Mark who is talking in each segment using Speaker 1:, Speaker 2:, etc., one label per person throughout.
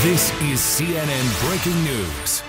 Speaker 1: This is CNN Breaking News.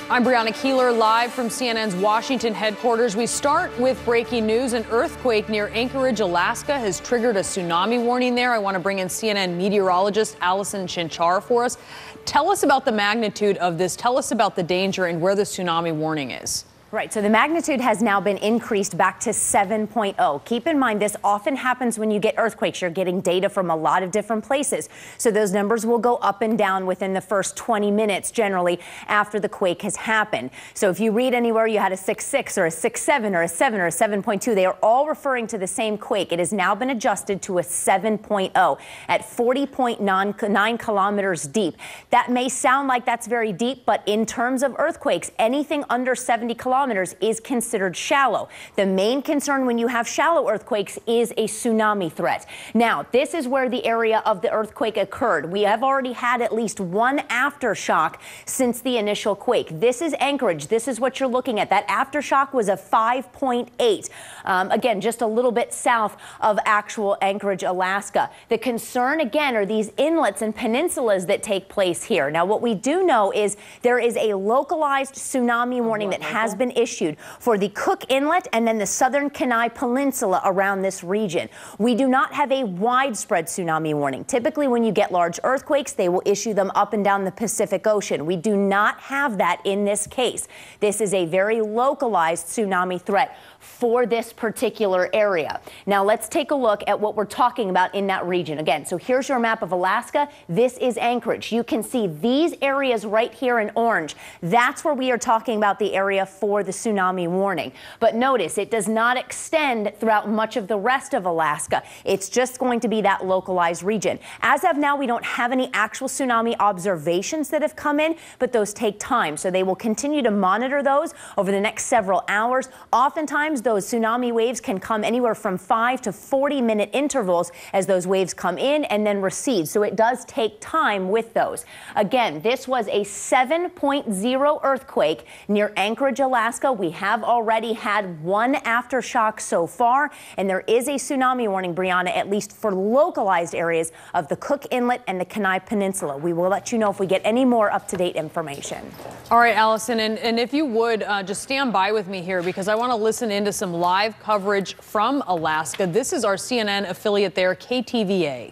Speaker 2: I'm Brianna Keeler, live from CNN's Washington headquarters. We start with breaking news. An earthquake near Anchorage, Alaska has triggered a tsunami warning there. I want to bring in CNN meteorologist Allison Chinchar for us. Tell us about the magnitude of this. Tell us about the danger and where the tsunami warning is.
Speaker 3: Right, so the magnitude has now been increased back to 7.0. Keep in mind, this often happens when you get earthquakes. You're getting data from a lot of different places. So those numbers will go up and down within the first 20 minutes, generally, after the quake has happened. So if you read anywhere you had a 6.6 or a 6.7 or a 7 or a 7.2, they are all referring to the same quake. It has now been adjusted to a 7.0 at 40.9 kilometers deep. That may sound like that's very deep, but in terms of earthquakes, anything under 70 kilometers is considered shallow. The main concern when you have shallow earthquakes is a tsunami threat. Now, this is where the area of the earthquake occurred. We have already had at least one aftershock since the initial quake. This is Anchorage. This is what you're looking at. That aftershock was a 5.8. Again, just a little bit south of actual Anchorage, Alaska. The concern, again, are these inlets and peninsulas that take place here. Now, what we do know is there is a localized tsunami warning that has been issued for the Cook Inlet and then the southern Kenai Peninsula around this region. We do not have a widespread tsunami warning. Typically, when you get large earthquakes, they will issue them up and down the Pacific Ocean. We do not have that in this case. This is a very localized tsunami threat for this particular area. Now let's take a look at what we're talking about in that region. Again, so here's your map of Alaska. This is Anchorage. You can see these areas right here in orange. That's where we are talking about the area for the tsunami warning. But notice it does not extend throughout much of the rest of Alaska. It's just going to be that localized region. As of now, we don't have any actual tsunami observations that have come in, but those take time. So they will continue to monitor those over the next several hours. Oftentimes, those tsunami waves can come anywhere from 5 to 40-minute intervals as those waves come in and then recede. So it does take time with those. Again, this was a 7.0 earthquake near Anchorage, Alaska. We have already had one aftershock so far, and there is a tsunami warning, Brianna, at least for localized areas of the Cook Inlet and the Kenai Peninsula. We will let you know if we get any more up-to-date information.
Speaker 2: All right, Allison, and if you would, just stand by with me here because I want to listen into some live coverage from Alaska. This is our CNN affiliate there, KTVA.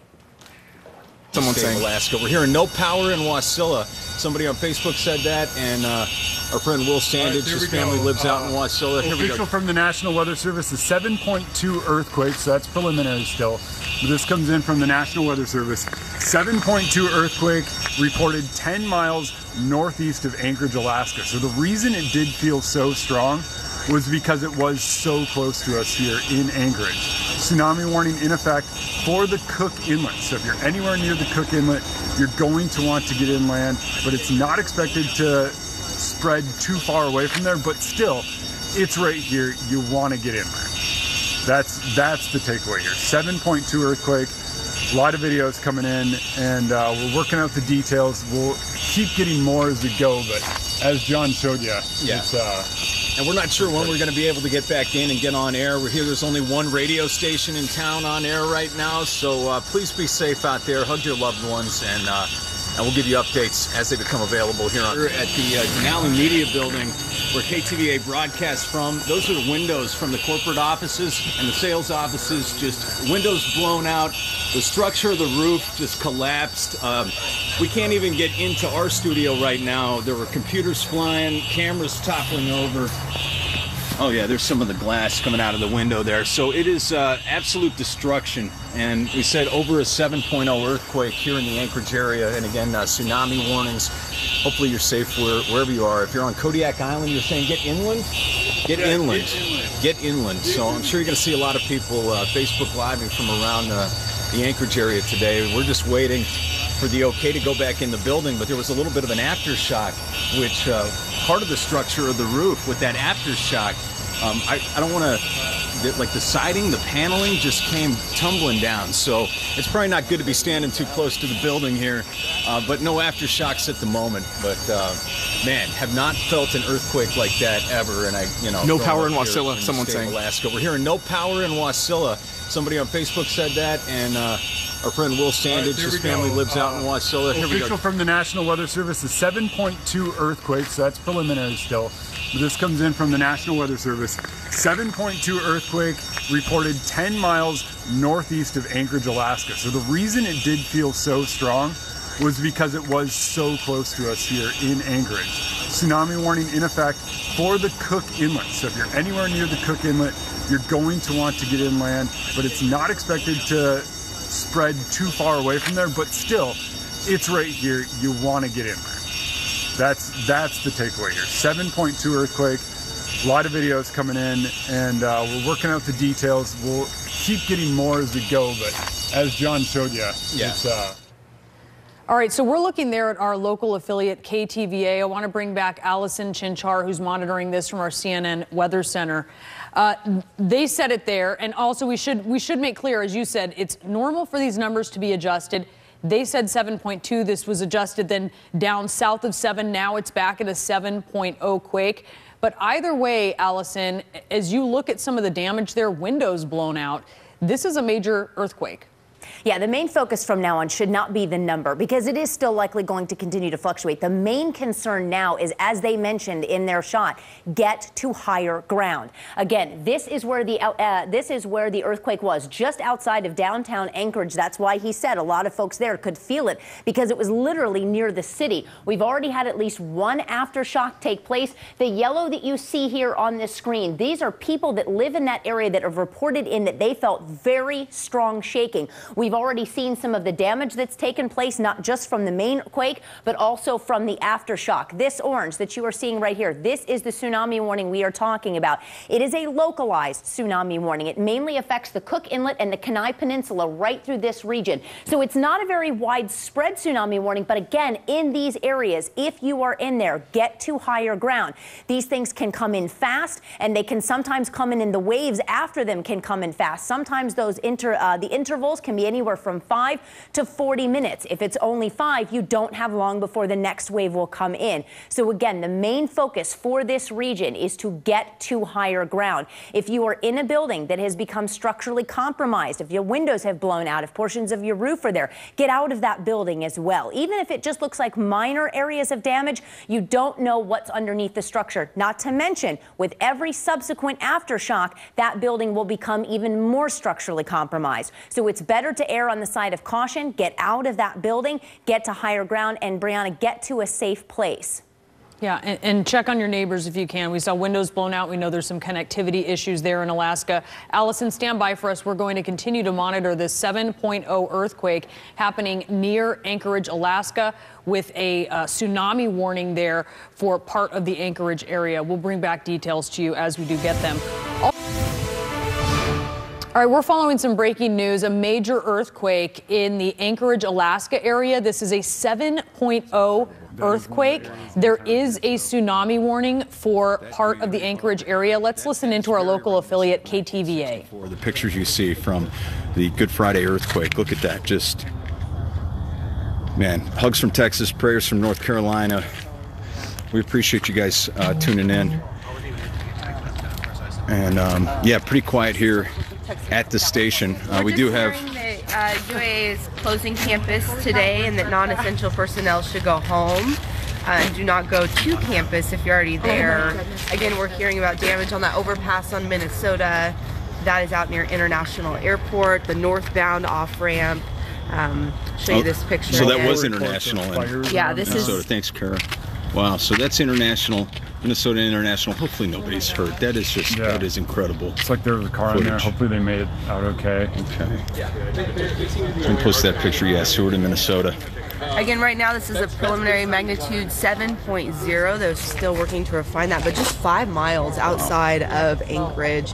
Speaker 4: Someone saying Alaska. We're hearing no power in Wasilla. Somebody on Facebook said that, and our friend Will Sandage, his family lives out in Wasilla. Here we go.
Speaker 5: Official from the National Weather Service, a 7.2 earthquake, so that's preliminary still. But this comes in from the National Weather Service. 7.2 earthquake reported 10 miles northeast of Anchorage, Alaska. So the reason it did feel so strong was because it was so close to us here in Anchorage. Tsunami warning in effect for the Cook Inlet. So if you're anywhere near the Cook Inlet, you're going to want to get inland, but it's not expected to spread too far away from there, but still, it's right here. You want to get inland. That's the takeaway here. 7.2 earthquake, a lot of videos coming in, and we're working out the details. We'll keep getting more as we go, but as John showed you,
Speaker 4: and we're not sure when we're going to be able to get back in and get on air. We're here. There's only one radio station in town on air right now, so please be safe out there. Hug your loved ones, and we'll give you updates as they become available here at the Denali Media Building, where KTVA broadcasts from. Those are the windows from the corporate offices and the sales offices. Just windows blown out. The structure of the roof just collapsed. We can't even get into our studio right now. There were computers flying, cameras toppling over. Oh yeah, there's some of the glass coming out of the window there. So it is absolute destruction. And we said over a 7.0 earthquake here in the Anchorage area. And again, tsunami warnings. Hopefully you're safe wherever you are. If you're on Kodiak Island, you're saying get inland? Get inland. Get inland. So I'm sure you're going to see a lot of people Facebook Living from around the Anchorage area today. We're just waiting for the okay to go back in the building, but there was a little bit of an aftershock, which part of the structure of the roof with that aftershock, I don't want to, like the siding, the paneling just came tumbling down. So it's probably not good to be standing too close to the building here, but no aftershocks at the moment. But man, have not felt an earthquake like that ever. And
Speaker 6: no power in Wasilla, someone's saying.
Speaker 4: Alaska. We're hearing no power in Wasilla. Somebody on Facebook said that, and Our friend Will Sandage, his family lives out in Wasilla. Here we go.
Speaker 5: Official from the National Weather Service is 7.2 earthquake, so that's preliminary still. But this comes in from the National Weather Service. 7.2 earthquake reported 10 miles northeast of Anchorage, Alaska. So the reason it did feel so strong was because it was so close to us here in Anchorage. Tsunami warning in effect for the Cook Inlet. So if you're anywhere near the Cook Inlet, you're going to want to get inland, but it's not expected to spread too far away from there, but still, it's right here. You want to get in there. That's the takeaway here. 7.2 earthquake, a lot of videos coming in, and we're working out the details. We'll keep getting more as we go, but as John showed you, it's...
Speaker 2: All right, so we're looking there at our local affiliate, KTVA. I want to bring back Allison Chinchar, who's monitoring this from our CNN Weather Center. They said it there, and also we should make clear, as you said, it's normal for these numbers to be adjusted. They said 7.2. This was adjusted then down south of 7. Now it's back at a 7.0 quake. But either way, Allison, as you look at some of the damage there, windows blown out, this is a major earthquake.
Speaker 3: Yeah, the main focus from now on should not be the number, because it is still likely going to continue to fluctuate. The main concern now is, as they mentioned in their shot, get to higher ground. Again, this is where the earthquake was, just outside of downtown Anchorage. That's why he said a lot of folks there could feel it, because it was literally near the city. We've already had at least one aftershock take place. The yellow that you see here on this screen, these are people that live in that area that have reported in that they felt very strong shaking. We've already seen some of the damage that's taken place, not just from the main quake, but also from the aftershock. This orange that you are seeing right here, this is the tsunami warning we are talking about. It is a localized tsunami warning. It mainly affects the Cook Inlet and the Kenai Peninsula right through this region. So it's not a very widespread tsunami warning, but again, in these areas, if you are in there, get to higher ground. These things can come in fast, and they can sometimes come in the waves after them can come in fast. Sometimes those the intervals can be anywhere from 5 to 40 minutes. If it's only 5, you don't have long before the next wave will come in. So again, the main focus for this region is to get to higher ground. If you are in a building that has become structurally compromised, if your windows have blown out, if portions of your roof are there, get out of that building as well. Even if it just looks like minor areas of damage, you don't know what's underneath the structure. Not to mention, with every subsequent aftershock, that building will become even more structurally compromised. So it's better to err on the side of caution, get out of that building, get to higher ground, and Brianna, get to a safe place.
Speaker 2: Yeah, and check on your neighbors if you can. We saw windows blown out. We know there's some connectivity issues there in Alaska. Allison, stand by for us. We're going to continue to monitor this 7.0 earthquake happening near Anchorage, Alaska, with a tsunami warning there for part of the Anchorage area. We'll bring back details to you as we do get them. All right, we're following some breaking news. A major earthquake in the Anchorage, Alaska area. This is a 7.0 earthquake. There is a tsunami warning for part of the Anchorage area. Let's listen into our local affiliate, KTVA.
Speaker 6: For the pictures you see from the Good Friday earthquake, look at that. Just, man, hugs from Texas, prayers from North Carolina. We appreciate you guys tuning in. And yeah, pretty quiet here at the station. We do have
Speaker 7: that UAA is closing campus today, and that non-essential personnel should go home and do not go to campus if you're already there. Again, we're hearing about damage on that overpass on Minnesota. That is out near International Airport, the northbound off-ramp. Show you this picture.
Speaker 6: So that
Speaker 7: again.
Speaker 6: was international.
Speaker 7: Yeah, this
Speaker 6: Minnesota.
Speaker 7: is.
Speaker 6: Thanks, Kara. Wow, so that's international. Minnesota International. Hopefully nobody's hurt. That is just, that is incredible.
Speaker 5: It's like there was a car in there. Hopefully they made it out okay.
Speaker 6: Okay. And post that picture, yeah, Seward in Minnesota.
Speaker 7: Again, right now this is a preliminary magnitude 7.0. They're still working to refine that, but just 5 miles outside of Anchorage.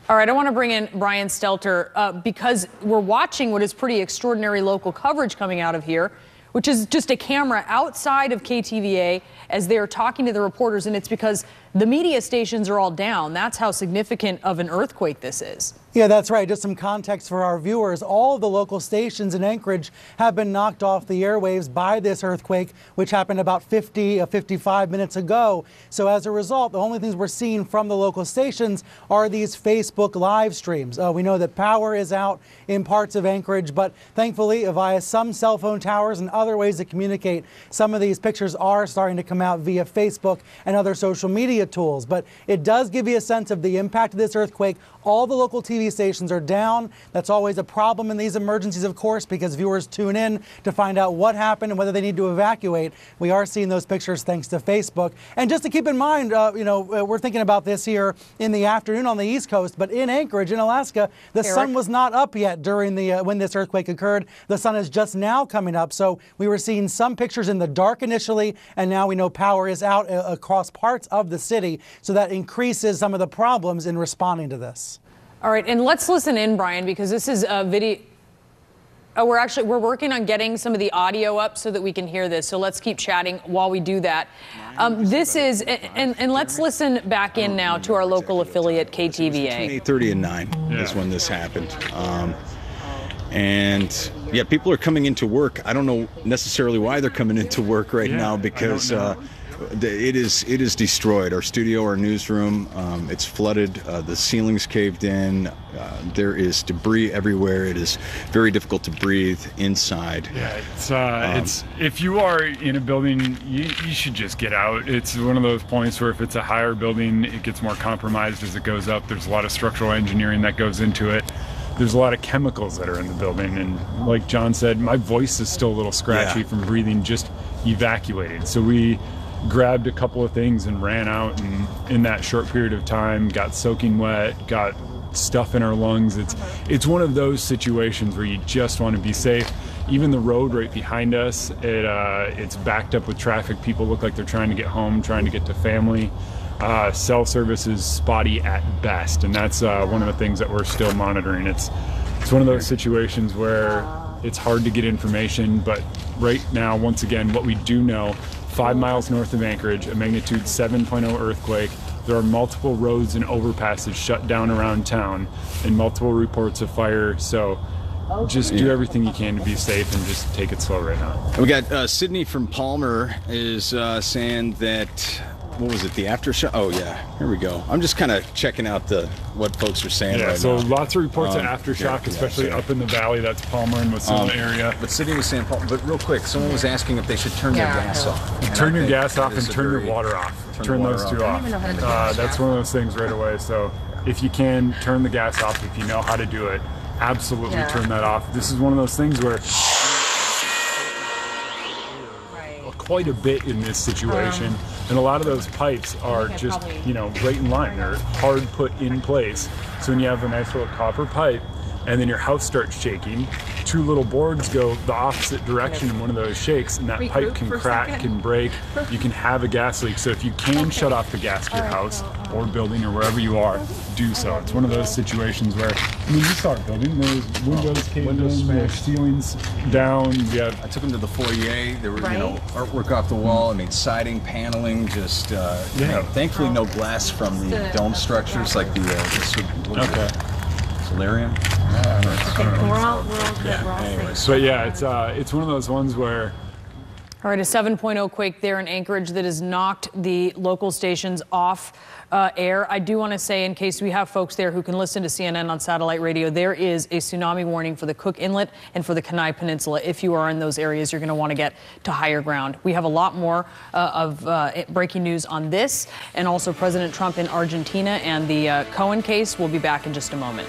Speaker 2: All right, I want to bring in Brian Stelter because we're watching what is pretty extraordinary local coverage coming out of here, which is just a camera outside of KTVA as they are talking to the reporters, and it's because the media stations are all down. That's how significant of an earthquake this is.
Speaker 8: Yeah, that's right. Just some context for our viewers. All of the local stations in Anchorage have been knocked off the airwaves by this earthquake, which happened about 55 minutes ago. So as a result, the only things we're seeing from the local stations are these Facebook live streams. We know that power is out in parts of Anchorage, but thankfully via some cell phone towers and other ways to communicate, some of these pictures are starting to come out via Facebook and other social media tools. But it does give you a sense of the impact of this earthquake. All the local TV stations are down. That's always a problem in these emergencies, of course, because viewers tune in to find out what happened and whether they need to evacuate. We are seeing those pictures thanks to Facebook. And just to keep in mind, we're thinking about this here in the afternoon on the East Coast, but in Anchorage, in Alaska, the sun was not up yet during when this earthquake occurred. The sun is just now coming up. So we were seeing some pictures in the dark initially, and now we know power is out across parts of the city. So that increases some of the problems in responding to this.
Speaker 2: All right, and let's listen in, Brian, because this is a video. We're working on getting some of the audio up so that we can hear this. So let's keep chatting while we do that. This is, and let's listen back in now to our local affiliate, KTVA.
Speaker 6: 8:30 and 9 is when this happened. And yeah, people are coming into work. I don't know necessarily why they're coming into work right now, because it is destroyed. Our studio, our newsroom, it's flooded. The ceiling's caved in. There is debris everywhere. It is very difficult to breathe inside.
Speaker 5: Yeah, it's if you are in a building, you should just get out. It's one of those points where if it's a higher building, it gets more compromised as it goes up. There's a lot of structural engineering that goes into it. There's a lot of chemicals that are in the building, and like John said, my voice is still a little scratchy from breathing. Just evacuated. So we grabbed a couple of things and ran out, and in that short period of time got soaking wet, got stuff in our lungs. It's one of those situations where you just want to be safe. Even the road right behind us, it's backed up with traffic. People look like they're trying to get home, trying to get to family. Cell service is spotty at best, and that's one of the things that we're still monitoring. It's one of those situations where it's hard to get information, but right now, once again, what we do know, 5 miles north of Anchorage, a magnitude 7.0 earthquake. There are multiple roads and overpasses shut down around town, and multiple reports of fire. So just do everything you can to be safe and just take it slow right now.
Speaker 6: We got Sydney from Palmer is saying that, what was it, the aftershock? Oh yeah, here we go. I'm just kind of checking out what folks are saying right
Speaker 5: so
Speaker 6: now.
Speaker 5: Lots of reports of aftershock, especially up in the valley. That's Palmer and Wasilla area.
Speaker 4: But Sydney was saying, but real quick, someone was asking if they should turn their gas off.
Speaker 5: Turn your gas off and turn your water off. Turn those two off. That's one of those things right away. So if you can, turn the gas off. If you know how to do it, absolutely turn that off. This is one of those things where quite a bit in this situation, and a lot of those pipes are just right in line. They're hard put in place. So when you have a nice little copper pipe and then your house starts shaking, two little boards go the opposite direction and one of those shakes, and that pipe can crack, can break. You can have a gas leak. So if you can shut off the gas to your house or building or wherever you are, do so. It's one of those situations where, you saw our building, there's windows caved in, there's ceilings down. I
Speaker 4: took them to the foyer. There were artwork off the wall. I mean, siding, paneling, just thankfully no glass from the dome structures like the solarium.
Speaker 2: We're all good.
Speaker 5: So it's one of those ones where.
Speaker 2: All right, a 7.0 quake there in Anchorage that has knocked the local stations off air. I do want to say, in case we have folks there who can listen to CNN on satellite radio, there is a tsunami warning for the Cook Inlet and for the Kenai Peninsula. If you are in those areas, you're going to want to get to higher ground. We have a lot more of breaking news on this, and also President Trump in Argentina and the Cohen case. We'll be back in just a moment.